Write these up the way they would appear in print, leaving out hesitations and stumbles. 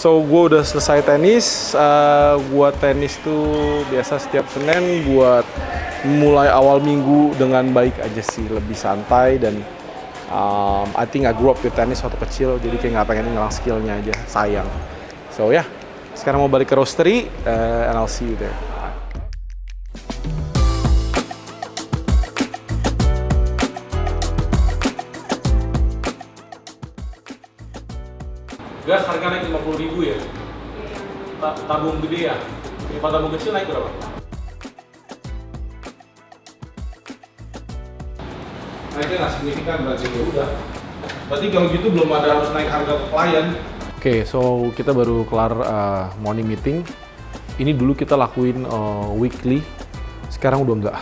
So gue udah selesai tenis. Gue tenis tuh biasa setiap Senin buat mulai awal minggu dengan baik aja sih, lebih santai dan I think I grew up with tenis waktu kecil, jadi kayak nggak pengen ngilang skillnya aja, sayang. So ya, sekarang mau balik ke roastery and I'll see you there. Gas harga naik 50.000 ya? Tabung gede ya? Kalau tabung kecil naik berapa? Naiknya nggak signifikan berarti ya udah. Berarti kalau gitu belum ada harus naik harga ke klien. Oke, so kita baru kelar morning meeting. Ini dulu kita lakuin weekly, sekarang udah enggak.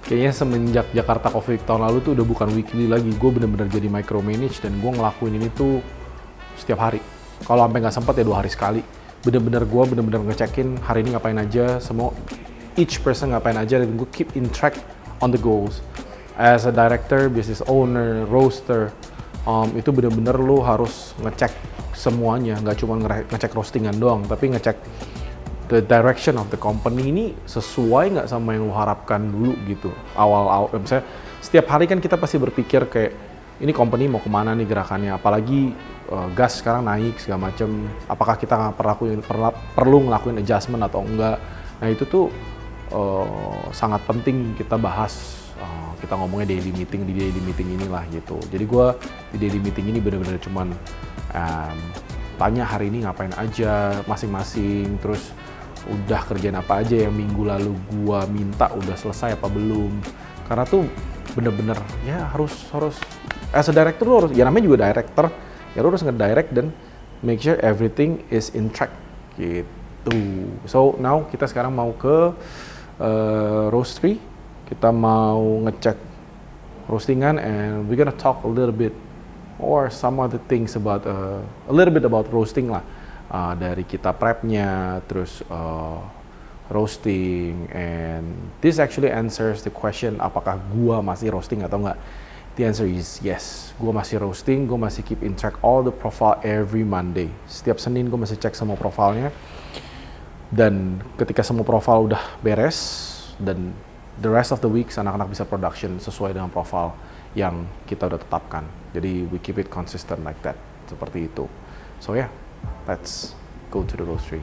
Kayaknya semenjak Jakarta Coffee Week tahun lalu tuh udah bukan weekly lagi. Gue bener-bener jadi micromanage dan gue ngelakuin ini tuh setiap hari. Kalau sampai nggak sempat ya 2 hari sekali. Bener-bener ngecekin hari ini ngapain aja, semua each person ngapain aja, dan gue keep in track on the goals. As a director, business owner, roaster, itu bener-bener lu harus ngecek semuanya, nggak cuma ngecek roastingan doang, tapi ngecek the direction of the company ini sesuai nggak sama yang lu harapkan dulu gitu. Awal-awal, misalnya setiap hari kan kita pasti berpikir kayak ini company mau kemana nih gerakannya, apalagi gas sekarang naik segala macam, apakah kita perlu ngelakuin adjustment atau enggak. Nah itu tuh sangat penting kita bahas, kita ngomongnya di daily meeting inilah gitu. Jadi gue di daily meeting ini bener-bener cuman tanya hari ini ngapain aja masing-masing, terus udah kerjaan apa aja yang minggu lalu gue minta udah selesai apa belum. Karena tuh bener-bener ya harus as a director lu harus, ya namanya juga director, ya lu harus ngedirect dan make sure everything is in track gitu. So now kita sekarang mau ke roastery, kita mau ngecek roastingan and we're gonna talk a little bit or some other things about a little bit about roasting lah, dari kita prepnya, terus roasting, and this actually answers the question apakah gua masih roasting atau enggak. The answer is yes, gue masih roasting, gue masih keep in track all the profile every Monday. Setiap Senin gue masih cek semua profilnya, dan ketika semua profile udah beres, dan the rest of the weeks anak-anak bisa production sesuai dengan profile yang kita udah tetapkan. Jadi we keep it consistent like that, seperti itu. So yeah, let's go to the roastery.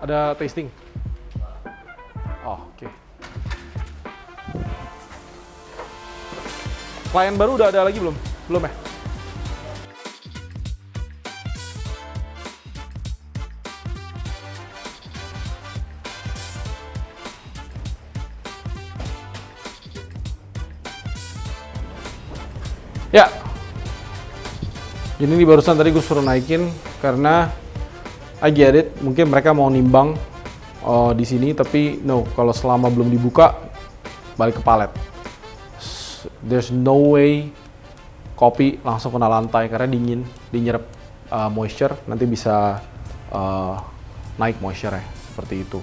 Ada tasting? Oh, oke. Okay. Klien baru udah ada lagi belum? Belum ya? Ya. Ini barusan tadi gue suruh naikin karena I get it, mungkin mereka mau nimbang di sini, tapi no, kalau selama belum dibuka balik ke palet. There's no way kopi langsung kena lantai karena dingin, dinyerap moisture, nanti bisa naik moisture ya, seperti itu.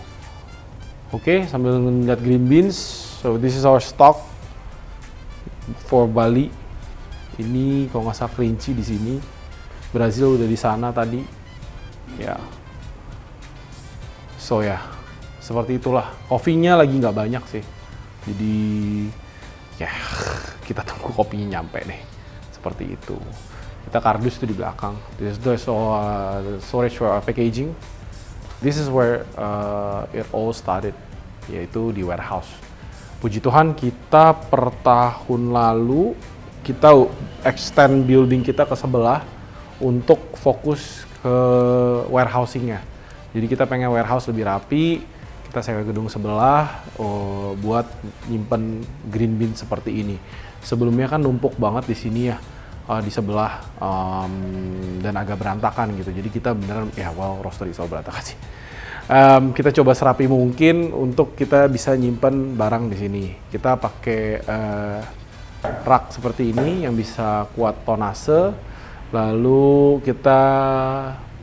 Oke, sambil ngeliat green beans, so this is our stock for Bali. Ini kalau nggak salah kelinci di sini, Brazil udah di sana tadi, ya. So ya, seperti itulah. Kopinya lagi nggak banyak sih, jadi ya kita tunggu kopinya nyampe deh, seperti itu. Kita kardus tuh di belakang. This is the storage for our packaging. This is where it all started, yaitu di warehouse. Puji Tuhan kita per tahun lalu kita extend building kita ke sebelah untuk fokus ke warehousingnya. Jadi kita pengen warehouse lebih rapi. Kita sewa gedung sebelah buat nyimpen green bean seperti ini. Sebelumnya kan numpuk banget di sini ya, di sebelah, dan agak berantakan gitu. Jadi kita beneran roastery selalu berantakan sih. Kita coba serapi mungkin untuk kita bisa nyimpen barang di sini. Kita pakai rak seperti ini yang bisa kuat tonase. Lalu kita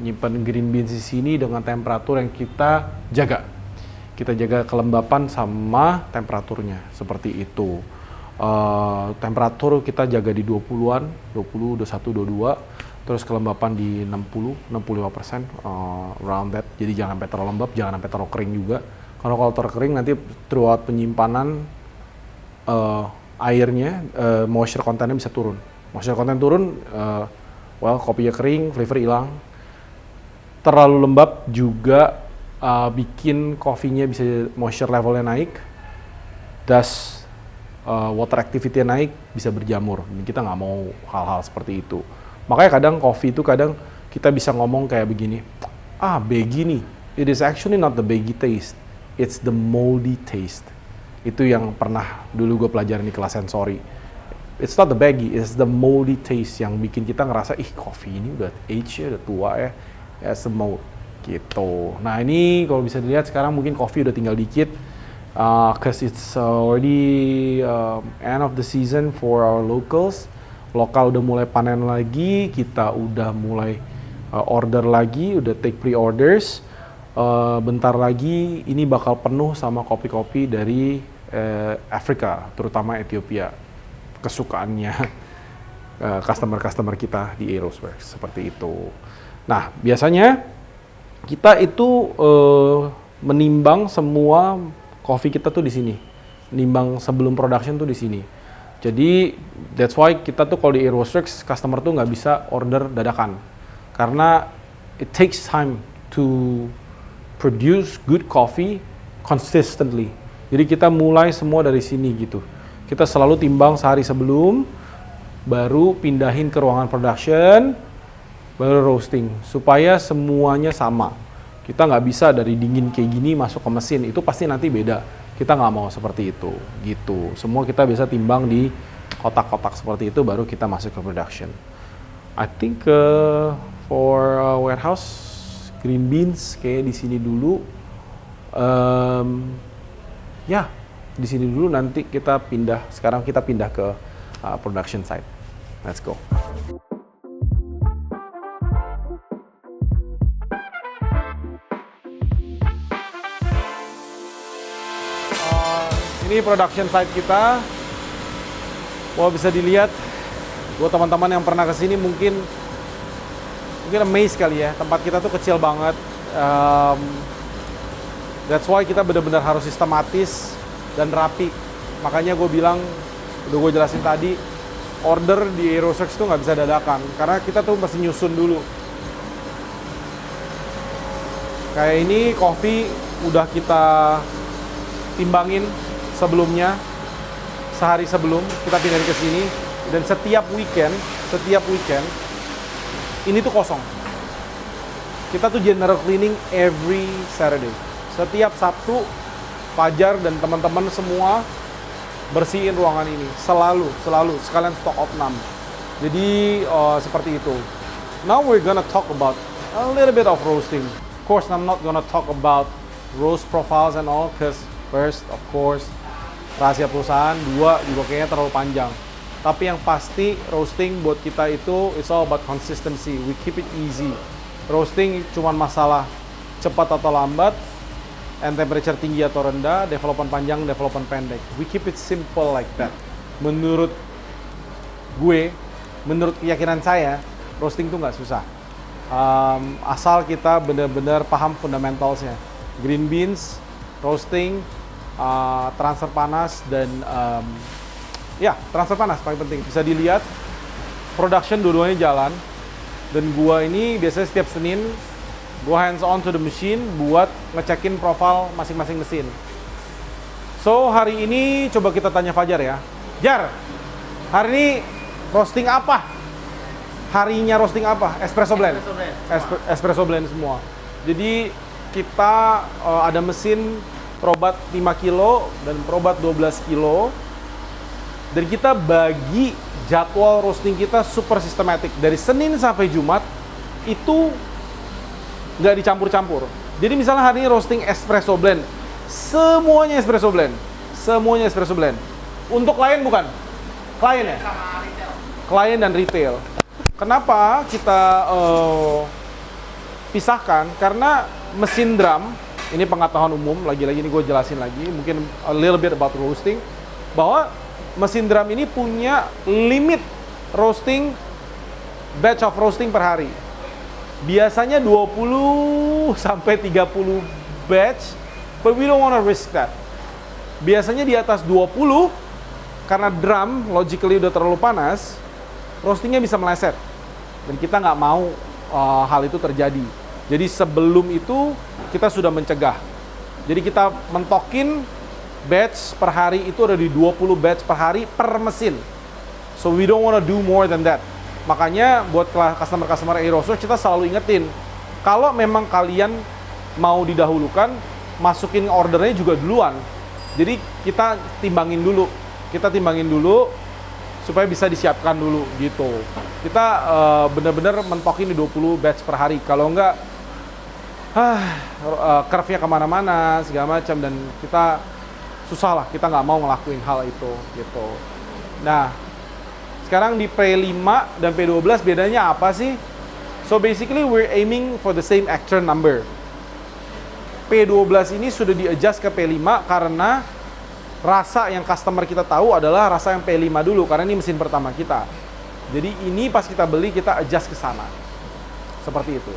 nyimpen green beans di sini dengan temperatur yang kita jaga. Kita jaga kelembapan sama temperaturnya, seperti itu. Temperatur kita jaga di 20-an, 20, 21, 22. terus kelembapan di 65%, around that. Jadi jangan sampai terlalu lembab, jangan sampai terlalu kering juga. Karena kalau terlalu kering nanti throughout penyimpanan airnya, moisture content-nya bisa turun. Moisture content turun, kopinya kering, flavor hilang. Terlalu lembab juga bikin kopinya bisa moisture levelnya naik, dust, water activity-nya naik, bisa berjamur. Kita nggak mau hal-hal seperti itu. Makanya kadang kopi itu kita bisa ngomong kayak begini, baggy nih. It is actually not the baggy taste, it's the moldy taste. Itu yang pernah dulu gue pelajarin di kelas sensori. It's not the baggy, it's the moldy taste yang bikin kita ngerasa, kopi ini udah age ya, udah tua ya, it's the mold gitu. Nah ini kalau bisa dilihat sekarang mungkin kopi udah tinggal dikit, cause it's already end of the season for our locals. Lokal udah mulai panen lagi, kita udah mulai order lagi, udah take pre-orders. Bentar lagi ini bakal penuh sama kopi-kopi dari Afrika, terutama Ethiopia. Kesukaannya customer-customer kita di Aeroworks, seperti itu. Nah, biasanya kita itu menimbang semua kopi kita tuh di sini. Nimbang sebelum production tuh di sini. Jadi that's why kita tuh kalau di Aeroworks customer tuh nggak bisa order dadakan, karena it takes time to produce good coffee consistently. Jadi kita mulai semua dari sini gitu. Kita selalu timbang sehari sebelum, baru pindahin ke ruangan production, baru roasting supaya semuanya sama. Kita nggak bisa dari dingin kayak gini masuk ke mesin, itu pasti nanti beda. Kita nggak mau seperti itu, gitu. Semua kita bisa timbang di kotak-kotak seperti itu, baru kita masuk ke production. I think for warehouse, green beans kayak di sini dulu. Di sini dulu, nanti kita pindah. Sekarang kita pindah ke production site. Let's go. Ini production site kita. Wah, bisa dilihat, buat teman-teman yang pernah kesini mungkin amazed kali ya. Tempat kita tuh kecil banget. That's why kita benar-benar harus sistematis dan rapi. Makanya gue bilang, udah gue jelasin tadi, order di Aeroworks tuh nggak bisa dadakan, karena kita tuh mesti nyusun dulu. Kayak ini kopi udah kita timbangin sebelumnya, sehari sebelum kita pindahin ke sini, dan setiap weekend ini tuh kosong. Kita tuh general cleaning every Saturday. Setiap Sabtu, Fajar dan teman-teman semua bersihin ruangan ini. Selalu sekalian stok opnam. Jadi seperti itu. Now we're gonna talk about a little bit of roasting. Of course, I'm not gonna talk about roast profiles and all, cause first, of course, rahasia perusahaan. Dua, juga kayaknya terlalu panjang. Tapi yang pasti, roasting buat kita itu, it's all about consistency. We keep it easy. Roasting cuma masalah cepat atau lambat, and temperature tinggi atau rendah, development panjang, development pendek. We keep it simple like that. Menurut keyakinan saya, roasting tuh nggak susah. Asal kita benar-benar paham fundamentalsnya. Green beans, roasting, transfer panas, dan transfer panas paling penting. Bisa dilihat production dua-duanya jalan, dan gua ini biasanya setiap Senin gua hands on to the machine buat ngecekin profile masing-masing mesin. So hari ini coba kita tanya Fajar ya. Jar, hari ini roasting apa? Harinya roasting apa? Espresso blend. Espresso blend semua. Jadi kita ada mesin probat 5 kilo dan probat 12 kilo. Dan kita bagi jadwal roasting kita super sistematik. Dari Senin sampai Jumat itu nggak dicampur-campur. Jadi misalnya hari ini roasting espresso blend. Semuanya espresso blend. Untuk klien bukan? Klien ya? Klien dan retail. Kenapa kita pisahkan? Karena mesin drum, ini pengetahuan umum, lagi-lagi ini gue jelasin lagi, mungkin a little bit about roasting, bahwa mesin drum ini punya limit roasting batch of roasting per hari. Biasanya 20 sampai 30 batch, but we don't wanna risk that. Biasanya di atas 20, karena drum logically udah terlalu panas, roastingnya bisa meleset. Dan kita nggak mau hal itu terjadi. Jadi sebelum itu, kita sudah mencegah. Jadi kita mentokin batch per hari itu ada di 20 batch per hari per mesin. So we don't wanna do more than that. Makanya buat customer-customer A-Roasters kita selalu ingetin, kalau memang kalian mau didahulukan, masukin ordernya juga duluan. Jadi kita timbangin dulu supaya bisa disiapkan dulu gitu. Kita bener-bener mentokin di 20 batch per hari. Kalau enggak, curve-nya kemana-mana segala macam, dan kita susah lah, kita nggak mau ngelakuin hal itu gitu. Nah, sekarang di P5 dan P12 bedanya apa sih? So basically we're aiming for the same actual number. P12 ini sudah di-adjust ke P5 karena rasa yang customer kita tahu adalah rasa yang P5 dulu, karena ini mesin pertama kita. Jadi ini pas kita beli, kita adjust ke sana. Seperti itu.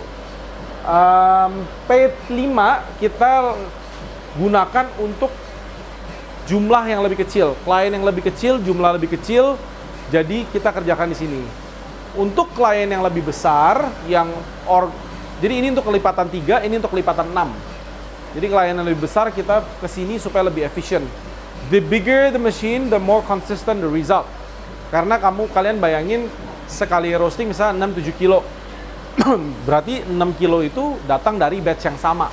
P5 kita gunakan untuk jumlah yang lebih kecil, klien yang lebih kecil, jumlah lebih kecil, jadi kita kerjakan di sini. Untuk klien yang lebih besar, jadi ini untuk kelipatan 3, ini untuk kelipatan 6. Jadi klien yang lebih besar kita ke sini supaya lebih efisien. The bigger the machine, the more consistent the result. Karena kalian bayangin sekali roasting misalnya 6-7 kilo. Berarti 6 kilo itu datang dari batch yang sama.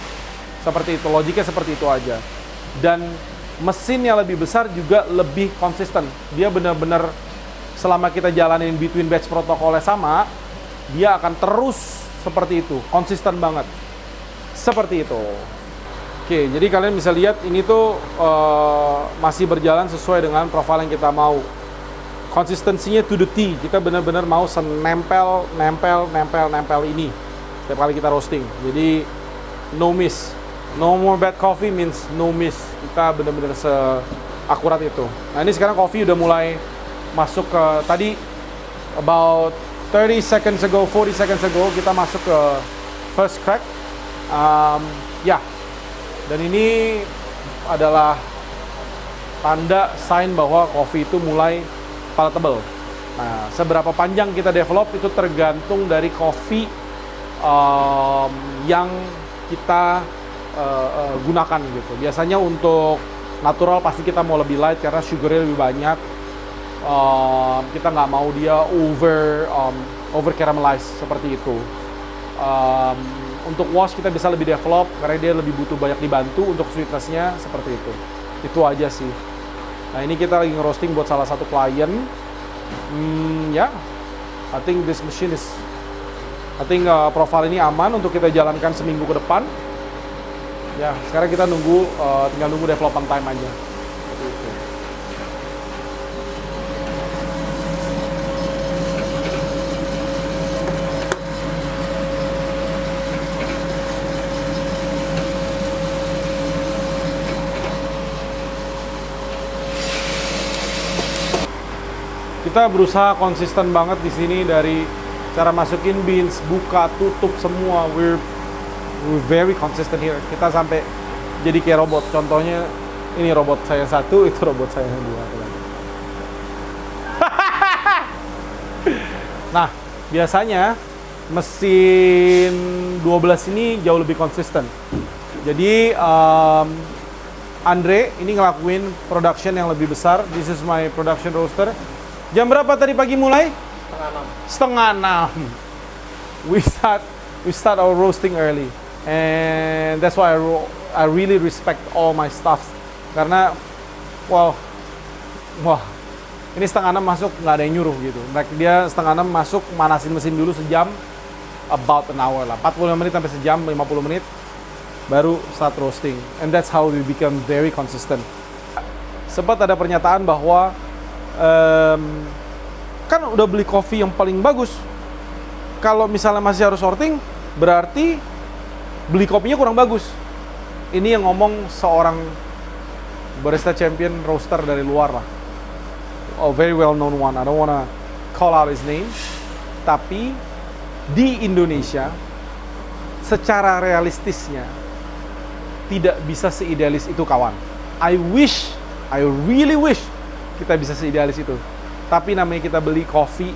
Seperti itu, logiknya seperti itu aja. Dan mesin yang lebih besar juga lebih konsisten. Dia benar-benar selama kita jalanin between batch protokolnya sama, dia akan terus seperti itu, konsisten banget. Seperti itu. Oke, jadi kalian bisa lihat ini tuh masih berjalan sesuai dengan profil yang kita mau. Konsistensinya to the T. Kita benar-benar mau nempel ini setiap kali kita roasting. Jadi no miss. No more bad coffee means no miss. Kita benar-benar seakurat itu. Nah ini sekarang coffee udah mulai masuk ke, tadi about 30 seconds ago, 40 seconds ago, kita masuk ke first crack. Dan ini adalah tanda sign bahwa coffee itu mulai palatable. Nah, seberapa panjang kita develop itu tergantung dari coffee yang kita gunakan gitu. Biasanya untuk natural pasti kita mau lebih light karena sugarnya lebih banyak. Kita nggak mau dia over caramelize seperti itu. Untuk wash kita bisa lebih develop karena dia lebih butuh banyak dibantu untuk sweetness-nya seperti itu. Itu aja sih. Nah ini kita lagi nge-roasting buat salah satu klien. I think this machine is, profile ini aman untuk kita jalankan seminggu ke depan. Ya, sekarang kita tinggal nunggu development time aja. Kita berusaha konsisten banget di sini dari cara masukin beans, buka, tutup semua. We're very consistent here. Kita sampai jadi kayak robot. Contohnya ini robot saya satu, itu robot saya yang dua. Nah, biasanya mesin 12 ini jauh lebih konsisten. Jadi Andre ini ngelakuin production yang lebih besar. This is my production roaster. Jam berapa tadi pagi mulai? Setengah enam. We start our roasting early, and that's why I really respect all my staff. Karena, wah, ini setengah enam masuk nggak ada yang nyuruh gitu. Dia setengah enam masuk manasin mesin dulu sejam, about an hour lah, 45 menit sampai sejam, 50 menit, baru start roasting. And that's how we become very consistent. Sempat ada pernyataan bahwa kan udah beli kopi yang paling bagus. Kalau misalnya masih harus sorting, berarti beli kopinya kurang bagus. Ini yang ngomong seorang barista champion roaster dari luar lah. Oh, very well known one. I don't wanna call out his name. Tapi di Indonesia secara realistisnya tidak bisa seidealis itu, kawan. I really wish kita bisa seidealis itu. Tapi namanya kita beli kopi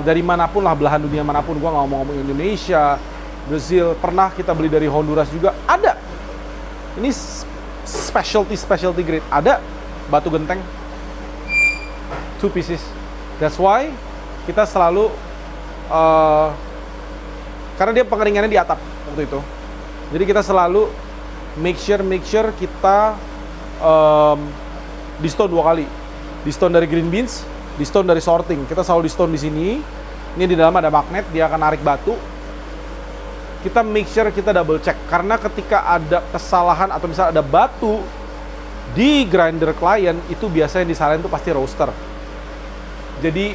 dari manapun lah, belahan dunia manapun. Gua nggak mau ngomong Indonesia, Brazil, pernah kita beli dari Honduras juga ada. Ini specialty grade, ada batu genteng 2 pieces. That's why kita selalu karena dia pengeringannya di atap waktu itu. Jadi kita selalu make sure kita di stone 2 kali. Di stone dari green beans, di stone dari sorting. Kita selalu di stone di sini. Ini di dalam ada magnet, dia akan narik batu. Kita make sure kita double check, karena ketika ada kesalahan atau misalnya ada batu di grinder klien, itu biasanya yang disalahin itu pasti roaster. Jadi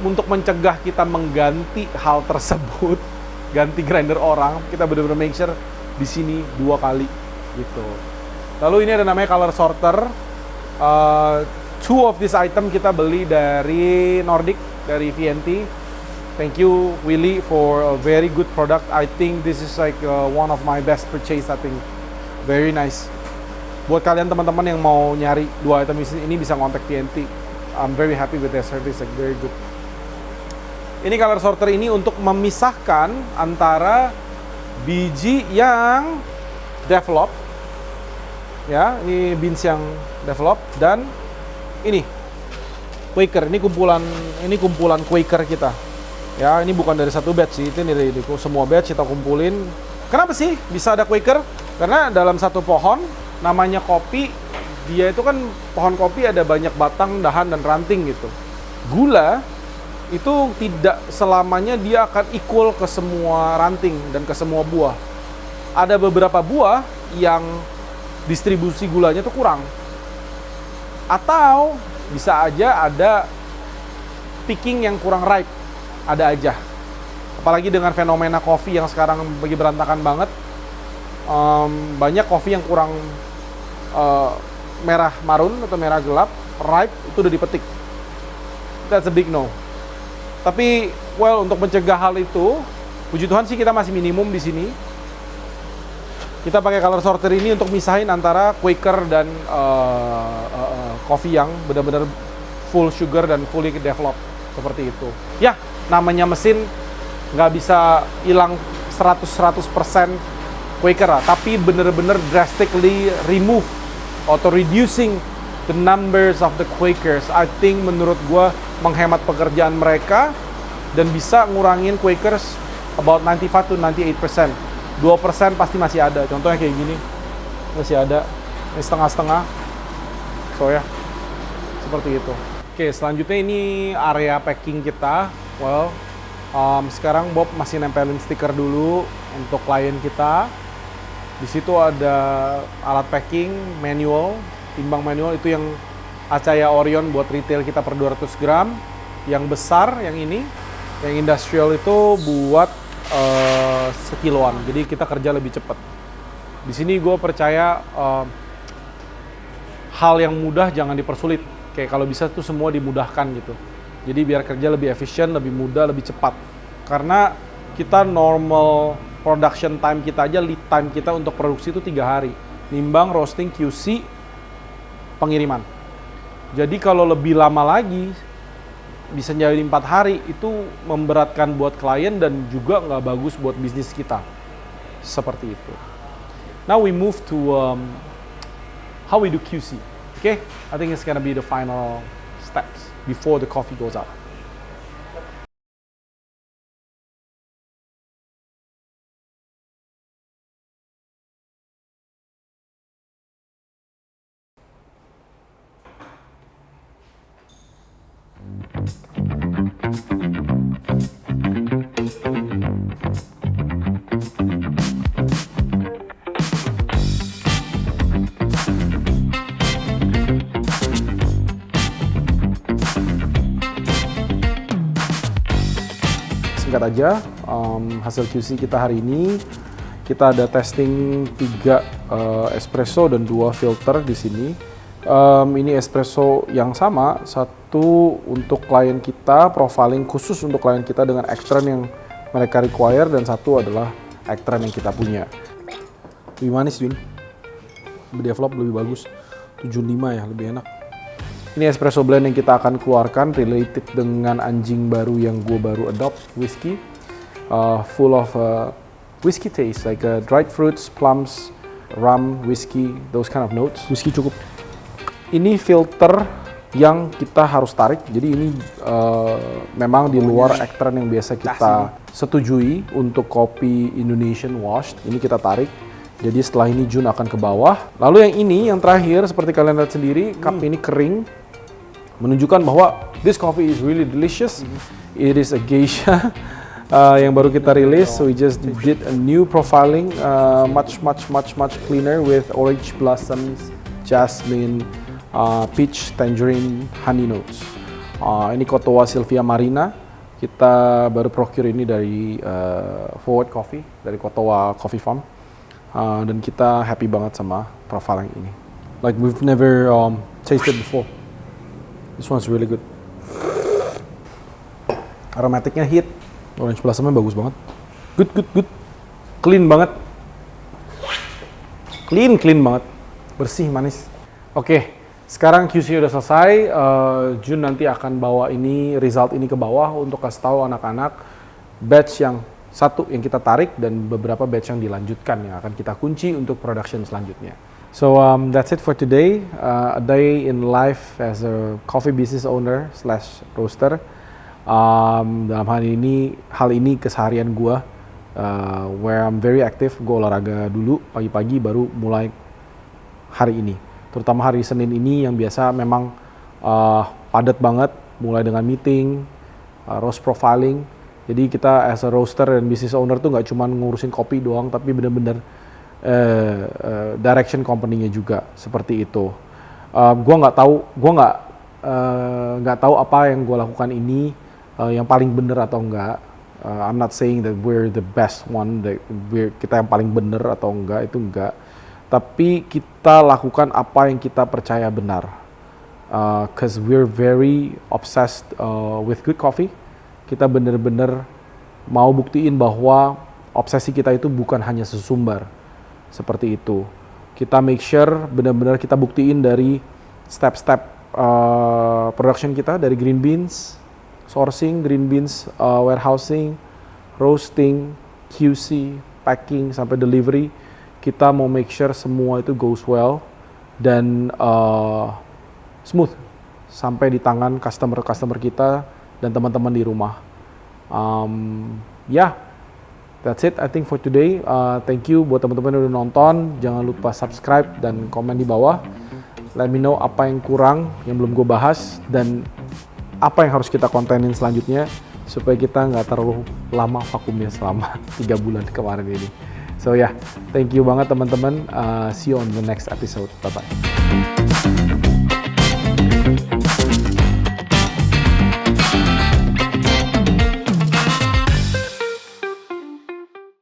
untuk mencegah kita mengganti hal tersebut, ganti grinder orang, kita benar-benar make sure di sini 2 kali gitu. Lalu ini ada namanya color sorter. 2 of this item kita beli dari Nordic, dari VNT. Thank you Willy for a very good product. I think this is like one of my best purchase. I think very nice. Buat kalian teman-teman yang mau nyari 2 item ini bisa kontak VNT. I'm very happy with their service, like very good. Ini color sorter ini untuk memisahkan antara biji yang develop, ya, ini beans yang develop, dan ini Quaker. Ini kumpulan Quaker kita. Ya, ini bukan dari satu batch sih, itu dari semua batch kita kumpulin. Kenapa sih bisa ada Quaker? Karena dalam satu pohon, namanya kopi, dia itu kan pohon kopi ada banyak batang, dahan, dan ranting gitu. Gula itu tidak selamanya dia akan equal ke semua ranting dan ke semua buah. Ada beberapa buah yang distribusi gulanya tuh kurang. Atau bisa aja ada picking yang kurang ripe. Ada aja. Apalagi dengan fenomena kopi yang sekarang bagi berantakan banget. Banyak kopi yang kurang merah marun atau merah gelap, ripe, itu udah dipetik. That's a big no. Tapi, well, untuk mencegah hal itu, puji Tuhan sih kita masih minimum di sini. Kita pakai color sorter ini untuk misahin antara Quaker dan kopi yang benar-benar full sugar dan fully develop, seperti itu. Ya, namanya mesin nggak bisa hilang 100% Quaker lah, tapi benar-benar drastically remove atau reducing the numbers of the Quakers. I think menurut gue menghemat pekerjaan mereka dan bisa ngurangin Quakers about 95 to 98%. 2% pasti masih ada. Contohnya kayak gini, masih ada. Ini setengah-setengah. So ya, seperti itu. Oke, selanjutnya ini area packing kita. Well, sekarang Bob masih nempelin stiker dulu untuk klien kita. Di situ ada alat packing, manual, timbang manual itu yang Acaya Orion buat retail kita per 200 gram. Yang besar, yang ini, yang industrial itu buat sekiloan. Jadi kita kerja lebih cepat. Di sini gue percaya hal yang mudah jangan dipersulit. Kayak kalau bisa tuh semua dimudahkan gitu. Jadi biar kerja lebih efisien, lebih mudah, lebih cepat. Karena kita normal production time kita aja, lead time kita untuk produksi itu 3 hari. Nimbang, roasting, QC, pengiriman. Jadi kalau lebih lama lagi, bisa jadi 4 hari, itu memberatkan buat klien dan juga nggak bagus buat bisnis kita. Seperti itu. Now we move to how we do QC. Okay? I think it's gonna be the final steps before the coffee goes out. Singkat aja, hasil QC kita hari ini, kita ada testing 3 espresso dan 2 filter di sini. Ini espresso yang sama, satu untuk klien kita, profiling khusus untuk klien kita dengan extract yang mereka require, dan satu adalah extract yang kita punya. Lebih manis, Win. Develop lebih bagus. 75 ya, lebih enak. Ini espresso blend yang kita akan keluarkan related dengan anjing baru yang gue baru adopt, whiskey. Full of whiskey taste, like dried fruits, plums, rum, whiskey, those kind of notes. Whiskey cukup. Ini filter yang kita harus tarik, jadi ini memang di luar ekstran yang biasa kita setujui untuk kopi Indonesian washed. Ini kita tarik, jadi setelah ini Jun akan ke bawah. Lalu yang ini, yang terakhir, seperti kalian lihat sendiri, cup ini kering, menunjukkan bahwa this coffee is really delicious. It is a geisha yang baru kita rilis, so we just did a new profiling, much cleaner with orange blossoms, jasmine, peach, tangerine, honey notes. Ini Kotowa Sylvia Marina. Kita baru procure ini dari Forward Coffee, dari Kotowa Coffee Farm. Dan kita happy banget sama profiling ini. Like we've never tasted before. This one's really good. Aromatiknya hit. Orange blossomnya bagus banget. Good. Clean banget. Clean banget. Bersih, manis. Oke. Sekarang QC udah selesai, Jun nanti akan bawa result ini ke bawah untuk kasih tahu anak-anak batch yang satu yang kita tarik dan beberapa batch yang dilanjutkan yang akan kita kunci untuk production selanjutnya. So that's it for today, a day in life as a coffee business owner / roaster. Dalam hal ini keseharian gue, where I'm very active, gue olahraga dulu pagi-pagi baru mulai hari ini. Terutama hari Senin ini yang biasa memang padat banget, mulai dengan meeting, roast profiling. Jadi kita as a roaster dan business owner tuh nggak cuma ngurusin kopi doang, tapi benar-benar direction company-nya juga seperti itu. Gue nggak tahu apa yang gue lakukan ini yang paling benar atau enggak. I'm not saying that we're the best one, that kita yang paling benar atau enggak, itu enggak. Tapi kita lakukan apa yang kita percaya benar. Cause we're very obsessed with good coffee. Kita benar-benar mau buktiin bahwa obsesi kita itu bukan hanya sesumbar. Seperti itu. Kita make sure benar-benar kita buktiin dari step-step production kita, dari green beans, sourcing, green beans, warehousing, roasting, QC, packing, sampai delivery. Kita mau make sure semua itu goes well dan smooth sampai di tangan customer kita dan teman-teman di rumah. That's it I think for today. Thank you buat teman-teman yang udah nonton. Jangan lupa subscribe dan komen di bawah. Let me know apa yang kurang, yang belum gue bahas, dan apa yang harus kita kontenin selanjutnya supaya kita nggak terlalu lama vakumnya selama 3 bulan kemarin ini. So thank you banget teman-teman. See you on the next episode. Bye-bye.